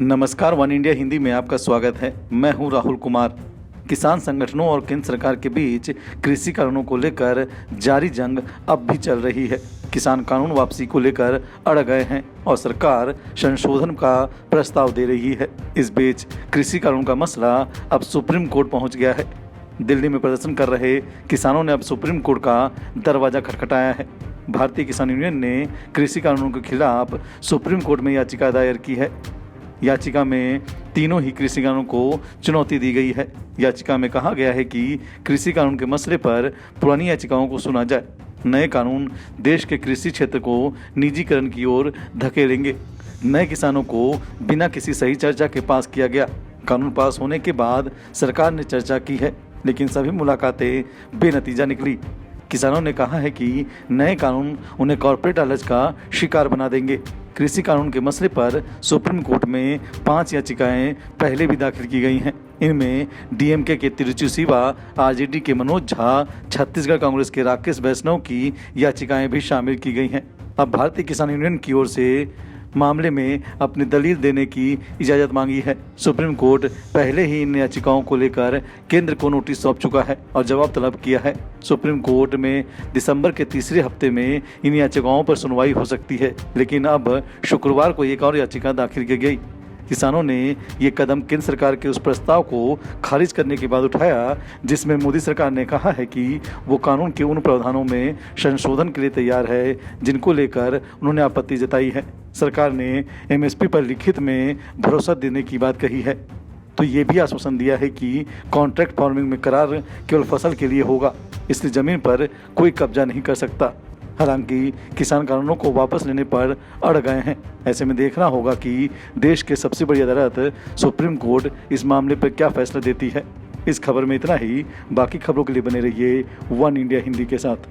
नमस्कार, one India Hindi में आपका स्वागत है। मैं हूं राहुल कुमार। किसान संगठनों और केंद्र सरकार के बीच कृषि कानूनों को लेकर जारी जंग अब भी चल रही है। किसान कानून वापसी को लेकर अड़ गए हैं और सरकार संशोधन का प्रस्ताव दे रही है। इस बीच कृषि कानून का मसला अब सुप्रीम कोर्ट पहुंच गया है। दिल्ली में प्रदर्शन कर रहे किसानों ने अब सुप्रीम कोर्ट का दरवाजा खटखटाया है। भारतीय किसान यूनियन ने कृषि कानूनों के खिलाफ सुप्रीम कोर्ट में याचिका दायर की है। याचिका में तीनों ही कृषि कानूनों को चुनौती दी गई है। याचिका में कहा गया है कि कृषि कानून के मसले पर पुरानी याचिकाओं को सुना जाए। नए कानून देश के कृषि क्षेत्र को निजीकरण की ओर धकेलेंगे। नए किसानों को बिना किसी सही चर्चा के पास किया गया। कानून पास होने के बाद सरकार ने चर्चा की है, लेकिन सभी मुलाकातें बेनतीजा निकली। किसानों ने कहा है कि नए कानून उन्हें कॉर्पोरेट लालच का शिकार बना देंगे। कृषि कानून के मसले पर सुप्रीम कोर्ट में 5 याचिकाएं पहले भी दाखिल की गई हैं। इनमें डीएमके के तिरुचि शिवा, आरजेडी के मनोज झा, छत्तीसगढ़ कांग्रेस के राकेश वैष्णव की याचिकाएं भी शामिल की गई हैं। अब भारतीय किसान यूनियन की ओर से मामले में अपनी दलील देने की इजाज़त मांगी है। सुप्रीम कोर्ट पहले ही इन याचिकाओं को लेकर केंद्र को नोटिस सौंप चुका है और जवाब तलब किया है। सुप्रीम कोर्ट में दिसंबर के तीसरे हफ्ते में इन याचिकाओं पर सुनवाई हो सकती है, लेकिन अब शुक्रवार को एक और याचिका दाखिल की गई। किसानों ने ये कदम केंद्र सरकार के उस प्रस्ताव को खारिज करने के बाद उठाया जिसमें मोदी सरकार ने कहा है कि वो कानून के उन प्रावधानों में संशोधन के लिए तैयार है जिनको लेकर उन्होंने आपत्ति जताई है। सरकार ने एमएसपी पर लिखित में भरोसा देने की बात कही है, तो ये भी आश्वासन दिया है कि कॉन्ट्रैक्ट फार्मिंग में करार केवल फसल के लिए होगा, इसलिए ज़मीन पर कोई कब्जा नहीं कर सकता। हालांकि किसान कानूनों को वापस लेने पर अड़ गए हैं। ऐसे में देखना होगा कि देश के सबसे बड़ी अदालत सुप्रीम कोर्ट इस मामले पर क्या फैसला देती है। इस खबर में इतना ही। बाकी खबरों के लिए बने रहिए वन इंडिया हिंदी के साथ।